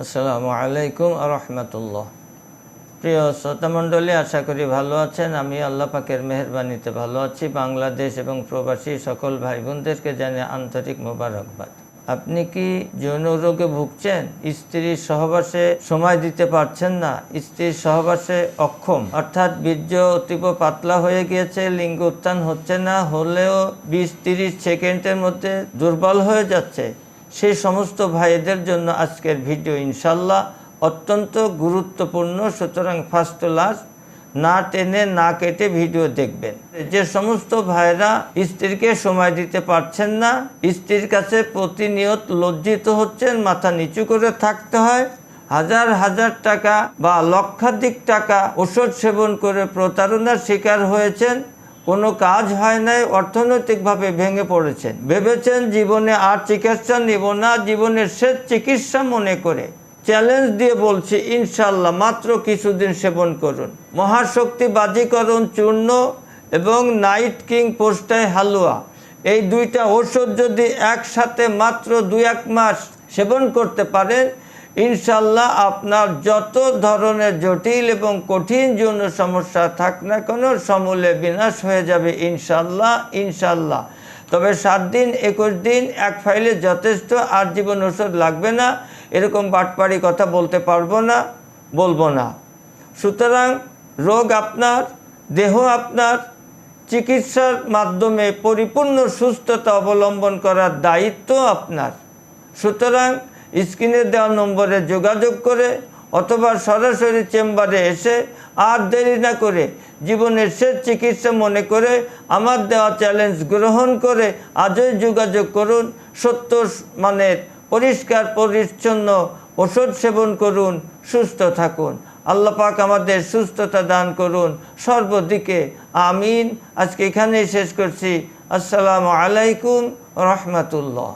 আসসালামু আলাইকুম রাহমাতুল্লাহ। প্রিয় শ্রোতামণ্ডলী, আশা করি ভালো আছেন। আমি আল্লাহ পাকের মেহেরবানিতে ভালো আছি। বাংলাদেশ এবং প্রবাসী সকল ভাই বোনদেরকে জানিয়ে আন্তরিক মোবারকবাদ। আপনি কি যৌন রোগে ভুগছেন? স্ত্রীর সহবাসে সময় দিতে পারছেন না, স্ত্রীর সহবাসে অক্ষম, অর্থাৎ বীর্য অতীব পাতলা হয়ে গিয়েছে, লিঙ্গ উত্থান হচ্ছে না, হলেও 20-30 সেকেন্ডের মধ্যে দুর্বল হয়ে যাচ্ছে, সেই সমস্ত ভাইদের জন্য আজকের ভিডিও ইনশাল্লাহ অত্যন্ত গুরুত্বপূর্ণ। সুতরাং ফার্স্ট টু লাস্ট না টেনে না কেটে ভিডিও দেখবেন। যে সমস্ত ভাইরা স্ত্রীকে সময় দিতে পারছেন না, স্ত্রীর কাছে প্রতিনিয়ত লজ্জিত হচ্ছেন, মাথা নিচু করে থাকতে হয়, হাজার হাজার টাকা বা লক্ষাধিক টাকা ওষুধ সেবন করে প্রতারণার শিকার হয়েছেন, কোনো কাজ হয় নাই, অর্থনৈতিকভাবে ভেঙে পড়েছেন, ভেবেছেন জীবনে আর চিকিৎসা নেব না, জীবনের শেষ চিকিৎসা মনে করে চ্যালেঞ্জ দিয়ে বলছি ইনশাল্লাহ মাত্র কিছুদিন সেবন করুন। মহাশক্তি বাজিকরণ চূর্ণ এবং নাইট কিং পোস্টাই হালুয়া, এই দুইটা ওষুধ যদি একসাথে মাত্র 2-1 মাস সেবন করতে পারেন, ইনশাল্লাহ আপনার যত ধরনের জটিল এবং কঠিন যৌন সমস্যা থাক না কেন সমূলে বিনাশ হয়ে যাবে ইনশাল্লাহ ইনশাল্লাহ। তবে 7 দিন 21 দিন এক ফাইলে যথেষ্ট, আর জীবন ওষুধ লাগবে না, এরকম বাটপাড়ি কথা বলতে পারবো না, বলবো না। সুতরাং রোগ আপনার, দেহ আপনার, চিকিৎসার মাধ্যমে পরিপূর্ণ সুস্থতা অবলম্বন করার দায়িত্ব আপনার। সুতরাং স্ক্রিনে দেওয়া নম্বরে যোগাযোগ করে অথবা সরাসরি চেম্বারে এসে আর দেরি না করে জীবনের শেষ চিকিৎসা মনে করে আমার দেওয়া চ্যালেঞ্জ গ্রহণ করে আজই যোগাযোগ করুন। সত্য মানের পরিষ্কার পরিচ্ছন্ন ওষুধ সেবন করুন, সুস্থ থাকুন। আল্লাহ পাক আমাদের সুস্থতা দান করুন সর্বদিকে, আমিন। আজকে এখানেই শেষ করছি। আসসালামু আলাইকুম রাহমাতুল্লাহ।